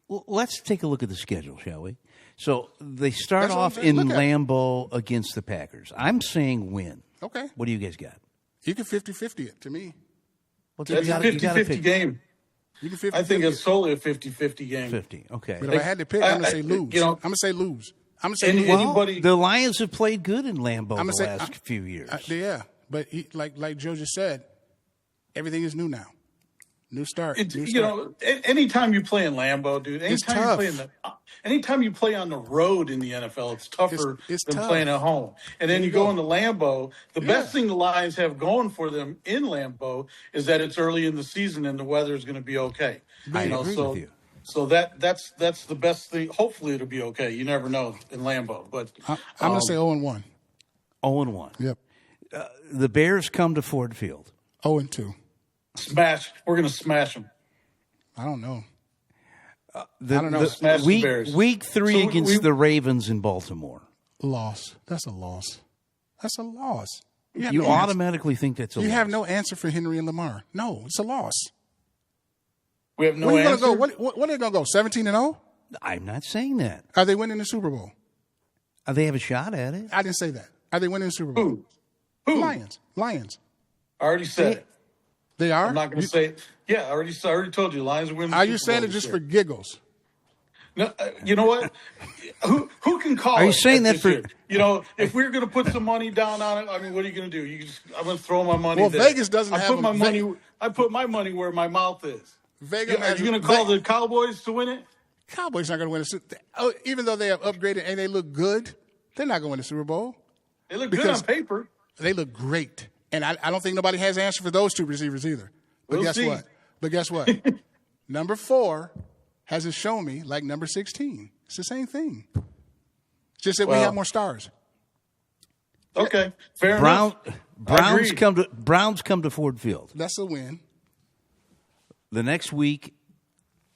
Well, let's take a look at the schedule, shall we? So they start That's what off I'm saying. in Look at it. Lambeau against the Packers. I'm saying win. Okay. What do you guys got? You can 50-50 it to me. What's That's a 50-50 game. You can 50-50 I think it's it. solely a 50-50 game. 50. Okay. But if I had to pick, I'm going to say lose. you know- I'm going to say lose. I'm going to say Any- lose. any- Anybody- The Lions have played good in Lambeau I'ma the say- last few years. Yeah, but like Joe just said, everything is new now. New start. It's, New you start. know, anytime you play in Lambeau, dude, tough. anytime you play on the road in the NFL, it's tougher It's than tough. playing at home. And then you go into Lambeau. The Yeah. best thing the Lions have going for them in Lambeau is that it's early in the season and the weather is going to be okay. I You know, agree so with you. so that's the best thing. Hopefully, it'll be okay. You never know in Lambeau, but I'm going to say 0-1. 0-1. Yep. The Bears come to Ford Field. 0-2. smash. We're going to smash them. I don't know. I don't know. Smash the Week, Bears. week 3 So against the Ravens in Baltimore. Loss. That's a loss. That's a loss. have You no answer. automatically think that's a You loss. have no answer for Henry and Lamar. No, it's a loss. We have no Where are you answer. going to go? What are they going to go? 17-0? I'm not saying that. Are they winning the Super Bowl? They have a shot at it. I didn't say that. Are they winning the Super Bowl? Who? Lions. I already said it. They are? I'm not going to say it. Yeah, I already told you. Lions are winning. the Are you Super saying Bowl it just this for year. giggles? No, you know what? who can call? Are you it saying that this for- year? You know, if we're going to put some money down on it, I mean, what are you going to do? I'm going to throw my money. Well, there. Vegas doesn't I have put my them. money. I put my money where my mouth is. Vegas Are you going to call the Cowboys to win it? Cowboys not going to win a Super Bowl. Even though they have upgraded and they look good, they're not going to win the Super Bowl. They look good Because- on paper. They look great. And I don't think nobody has an answer for those two receivers either. But We'll guess see. what? But guess what? Number 4 hasn't shown me like number 16. It's the same thing. It's just that we Well, have more stars. Okay, fair enough. Browns Agreed. come to Ford Field. That's a win. The next week,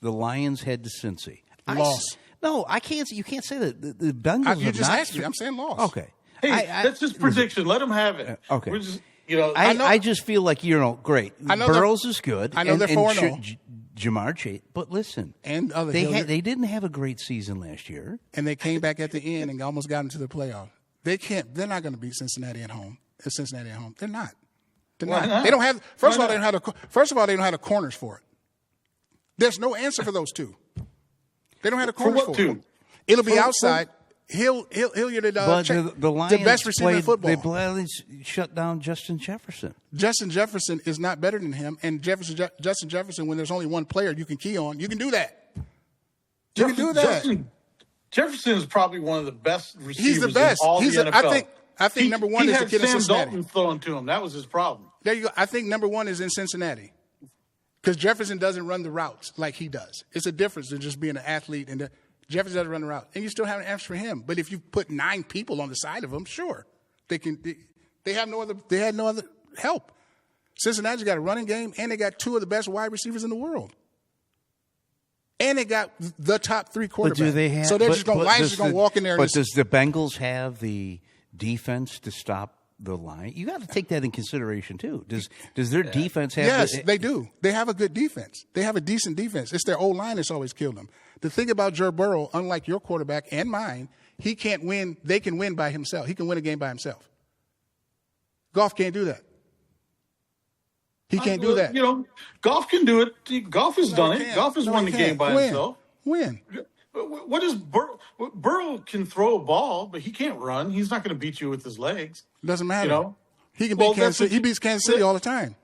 the Lions head to Cincy. Loss. No, I can't. You can't say that. The Bengals You have just not. asked me. I'm saying loss. Okay. Hey, that's just prediction. Let them have it. Okay. We're just, you know, I just feel like great. I know Burrows is good. I know and, they're and 4-0. Jamar Chase, but listen, And other they Hilliard. they didn't have a great season last year. And they came back at the end and almost got into the playoff. They're not going to beat Cincinnati at home. Cincinnati at home. They're not. They're Why not. not? They don't have. First Why of all, not? they don't have the corners for it. There's no answer for those two. They don't have the For corners what for two? it. It'll be For- outside. He'll get But the Lions best receiver in football. They gladly shut down Justin Jefferson. Justin Jefferson is not better than him, and Justin Jefferson, when there's only one player you can key on, you can do that. You can do that. Jefferson is probably one of the best receivers He's the best. in all the NFL. I think number one he is the had kid in Sam Cincinnati. Dalton throwing to him. That was his problem. There you go. I think number one is in Cincinnati because Jefferson doesn't run the routes like he does. It's a difference than just being an athlete, and Jefferson doesn't run the route, and you still have an answer for him. But if you put 9 people on the side of him, sure, they can. They have no other. They had no other help. Cincinnati's got a running game, and they got 2 of the best wide receivers in the world, and they got the top 3 quarterbacks. But do they have? So they're but- just going. but Lions does just going to the- walk in there. And But just, does the Bengals have the defense to stop the line? You got to take that in consideration too. Does their defense have? Yes, they do. They have a good defense. They have a decent defense. It's their O-line that's always killed them. The thing about Joe Burrow, unlike your quarterback and mine, he can't win. They can win by himself. He can win a game by himself. Goff can't do that. He can't do that. You know, Goff can do it. Goff has done it. can't. Goff has No, won he the game can't. by himself. Win. What is Burrow? Burrow can throw a ball, but he can't run. He's not going to beat you with his legs. Doesn't matter. You know? He can Well, beat Kansas that's City. He beats Kansas City all the time.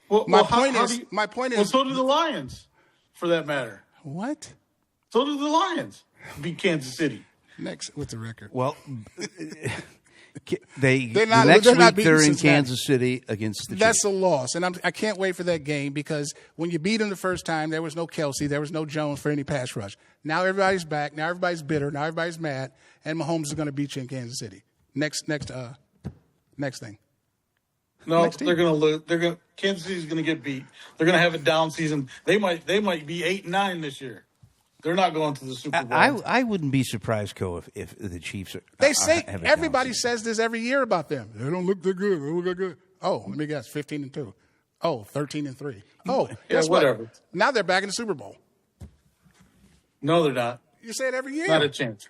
Well, My how point is- do you- my point Well, is- so do the Lions, for that matter. What? So do the Lions. Beat Kansas City. Next, what's the record? Well, They're not- the next they're not week beating they're in Cincinnati. Kansas City against the That's Chiefs. a loss, and I can't wait for that game because when you beat them the first time, there was no Kelsey, there was no Jones for any pass rush. Now everybody's back. Now everybody's bitter. Now everybody's mad, and Mahomes is going to beat you in Kansas City. Next thing. No, Next team. they're going to lose. Kansas City's going to get beat. They're going to have a down season. They might be 8-9 this year. They're not going to the Super Bowl. I wouldn't be surprised, Co, if the Chiefs are. They say have a everybody down says this every year about them. They don't look that good. They don't look that good. Oh, let me guess, 15-2. Oh, 13-3. Oh, Yeah, guess what? whatever. Now they're back in the Super Bowl. No, they're not. You say it every year. Not a chance.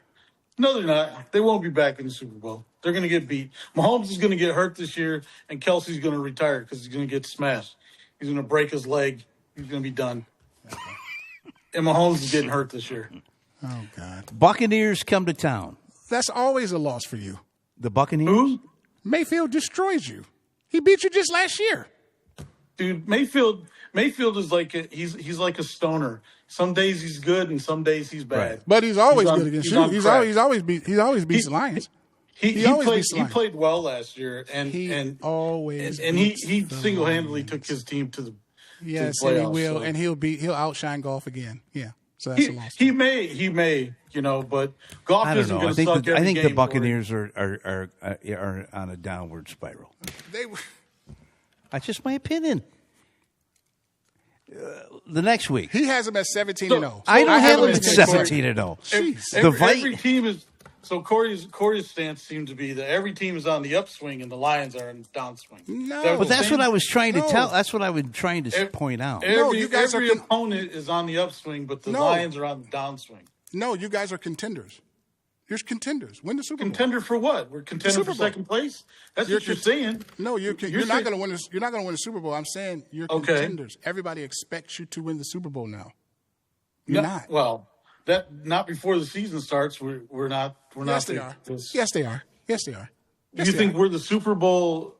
No, they're not. They won't be back in the Super Bowl. They're going to get beat. Mahomes is going to get hurt this year, and Kelsey's going to retire because he's going to get smashed. He's going to break his leg. He's going to be done. And Mahomes is getting hurt this year. Oh, God. Buccaneers come to town. That's always a loss for you. The Buccaneers? Who? Mayfield destroys you. He beat you just last year. Dude, Mayfield is like he's like a stoner. Some days he's good and some days he's bad. Right. But he's always good against you. He's always beats the Lions. He played well last year, and he single-handedly took his team to the yes, to the playoffs, and he will, so. and he'll outshine Goff again. Yeah, so that's a loss. He may, but Goff I don't isn't know. going to suck every I think the game, Buccaneers are on a downward spiral. That's just my opinion. The next week, he has them at 17-0. I don't have them at 17-0. 17-0. Every team is. So Corey's stance seems to be that every team is on the upswing and the Lions are on the downswing. No, but that's what I was trying to No. tell. That's what I was trying to point out. Every you guys are opponent is on the upswing, but the Lions are on the downswing. No, you guys are contenders. You're contenders. Win the Super Bowl. Contender for what? We're contender for second place. That's what you're saying. No, you're not going to win. You're not going to win the Super Bowl. I'm saying you're contenders. Everybody expects you to win the Super Bowl now. You're not. Well, not before the season starts. We're not. Yes, they are. Yes, they are. Yes, they are. You think we're the Super Bowl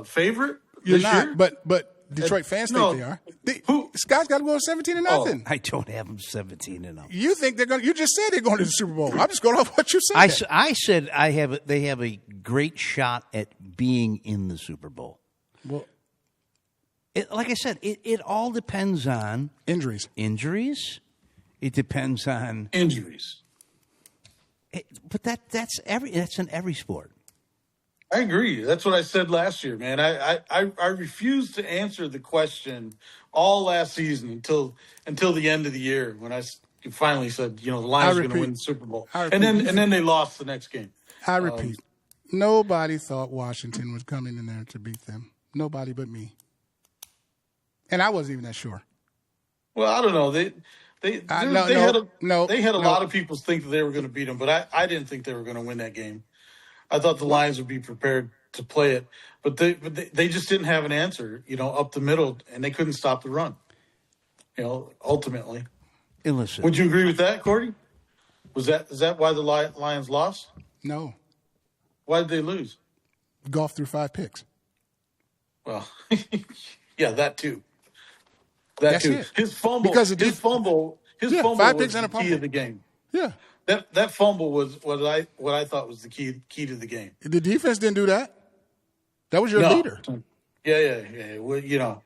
favorite? You're this not. year? But Detroit fans think they are. Scott's got to go 17-0. I don't have them 17-0. You think they're going? You just said they're going to the Super Bowl. I'm just going off what you said. I said they have a great shot at being in the Super Bowl. Well, Like I said, it all depends on injuries. It depends on injuries. But that's in every sport. I agree. That's what I said last year, man. I refused to answer the question all last season until the end of the year when I finally said, the Lions are going to win the Super Bowl, and then they lost the next game. I repeat, nobody thought Washington was coming in there to beat them. Nobody but me, and I wasn't even that sure. Well, I don't know. They had a lot of people think that they were going to beat them, but I didn't think they were going to win that game. I thought the Lions would be prepared to play it, but they just didn't have an answer, up the middle, and they couldn't stop the run. Ultimately. And listen, would you agree with that, Cordy? Is that why the Lions lost? No. Why did they lose? Goff threw 5 picks. Well, yeah, that too. That's it. His fumble. Because his fumble 5 picks was and a the key of the game. Yeah. That fumble was what I thought was the key to the game. The defense didn't do that. That was your leader. Yeah. Well,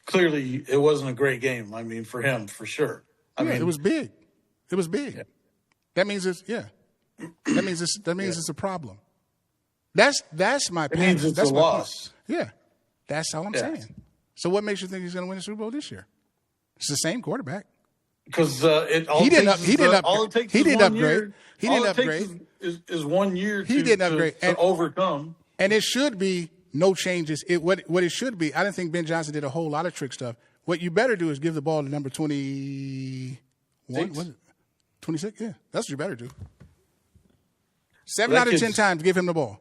clearly it wasn't a great game. I mean, for him, for sure. I mean, it was big. It was big. Yeah. That means it's it's a problem. That's my. It means it's that's a my loss. Point. Yeah, that's all I'm saying. So what makes you think he's going to win the Super Bowl this year? It's the same quarterback. Because he didn't upgrade. He didn't upgrade. Is 1 year to overcome. And it should be no changes. What it should be, I didn't think Ben Johnson did a whole lot of trick stuff. What you better do is give the ball to number 21. Was it 26? Yeah, that's what you better do. 7 out of 10 times, give him the ball.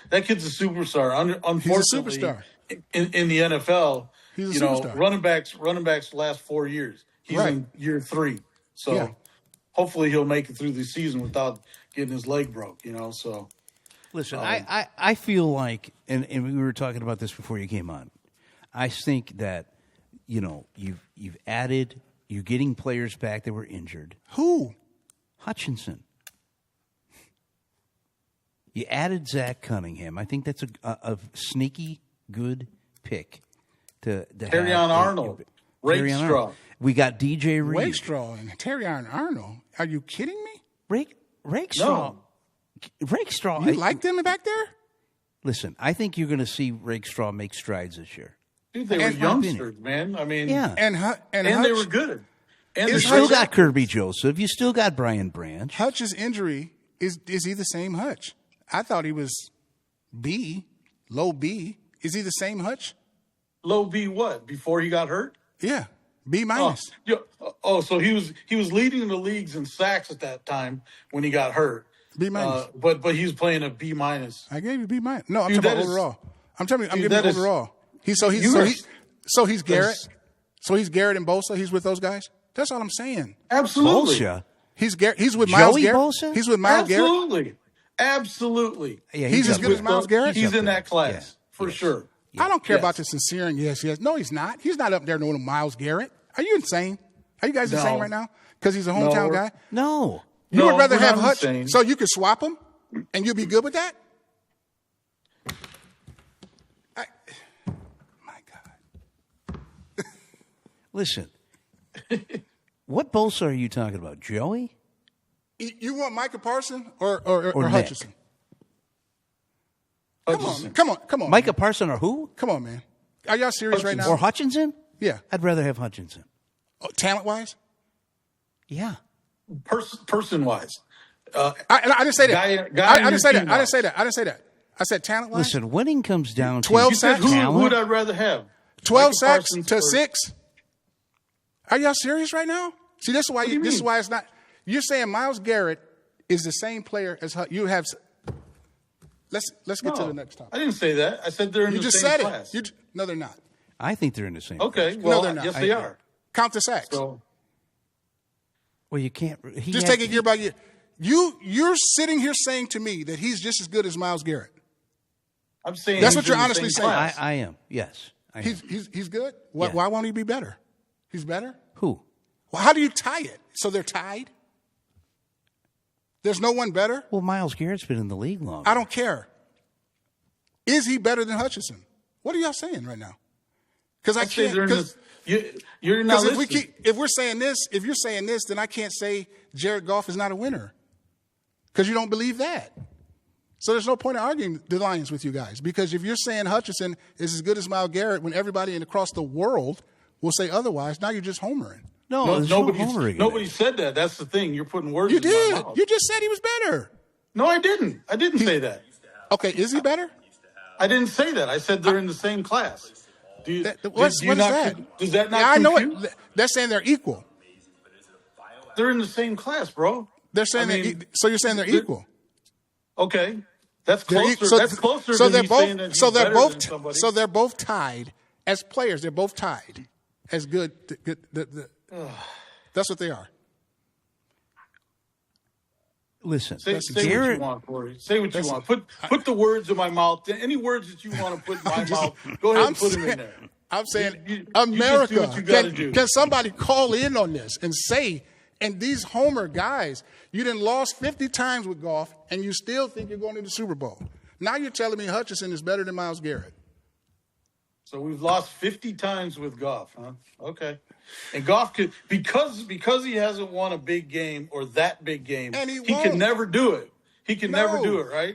That kid's a superstar. Unfortunately, he's a superstar. In the NFL, he's a superstar. Running backs last 4 years. He's in year 3. So hopefully he'll make it through the season without getting his leg broke, so. Listen, I feel like, and we were talking about this before you came on, I think that, you've added, you're getting players back that were injured. Who? Hutchinson. You added Zach Cunningham. I think that's a sneaky good pick. Terry on Arnold. Rakestraw. We got DJ Reed. Rakestraw and Terry Arnold. Are you kidding me? Rakestraw. No. Rakestraw. You like them back there? Listen, I think you're going to see Rakestraw make strides this year. Dude, they were youngsters, man. I mean, yeah. And they were good. And you still got Kirby Joseph. You still got Brian Branch. Hutch's injury, is he the same Hutch? I thought he was low B. Is he the same Hutch? Low B what? Before he got hurt? Yeah. B minus. So he was leading the leagues in sacks at that time when he got hurt. B minus. But he was playing a B minus. I gave you B minus. No, I'm talking about overall. I'm giving you overall. So he's Garrett. So he's Garrett and Bosa. He's with those guys. That's all I'm saying. Absolutely. Bosa. He's with Myles Garrett. Bosa? He's with Myles Absolutely. Garrett. Absolutely. Yeah, he's as good as Myles Garrett. He's in that class for sure. I don't care about the sincere and yes. No, he's not. He's not up there knowing Myles Garrett. Are you insane? Are you guys insane right now? Because he's a hometown guy? No. You would rather have Hutch so you could swap him and you'll be good with that? My God. Listen. What Bosa are you talking about? Joey? You want Micah Parsons or Hutchinson? Come on. Micah Parsons or who? Come on, man. Are y'all serious right now? Or Hutchinson? Yeah. I'd rather have Hutchinson. Oh, talent-wise? Yeah. Person-wise. I didn't say that. I didn't say that. I said talent-wise. Listen, winning comes down to 12 sacks. Who would I rather have? 12 sacks to 6? Are y'all serious right now? See, this is why it's not. You're saying Myles Garrett is the same player as you have. Let's get to the next topic. I didn't say that. I said they're in the same class. No, they're not. I think they're in the same Okay, class. well, no, they're not. Yes, they are. Count the sacks. So, well, you can't. Just take it year by year. You're sitting here saying to me that he's just as good as Myles Garrett. I'm saying that's what you're honestly saying. I am. Yes. He's good. Why won't he be better? He's better. Who? Well, how do you tie it? So they're tied? There's no one better? Well, Myles Garrett's been in the league longer. I don't care. Is he better than Hutchinson? What are y'all saying right now? Because I can't. You're not listening. If you're saying this, then I can't say Jared Goff is not a winner. Because you don't believe that. So there's no point in arguing the Lions with you guys. Because if you're saying Hutchinson is as good as Myles Garrett when everybody across the world will say otherwise, now you're just homering. Nobody said that. That's the thing. You're putting words in my mouth. You just said he was better. No, I didn't. I didn't say that. Okay, is he better? I didn't say that. I said they're in the same class. What is that? Does that not I know compute? it. They're saying they're equal. They're in the same class, bro. They're saying so you're saying they're equal. Okay. That's closer. That's closer than me saying that he's better than somebody. So they're both tied as players. They're both tied as good. That's what they are. Listen, say what you want, Corey. Say what you want. Put the words in my mouth. Any words that you want to put in my mouth, go ahead and put them in there. I'm saying, you America, just do what you gotta do. Can somebody call in on this and say, and these homer guys, you done lost 50 times with Goff, and you still think you're going to the Super Bowl. Now you're telling me Hutchinson is better than Myles Garrett. So we've lost 50 times with Goff, huh? Okay. And Goff could, because he hasn't won a big game or that big game, and he can never do it. He can never do it, right?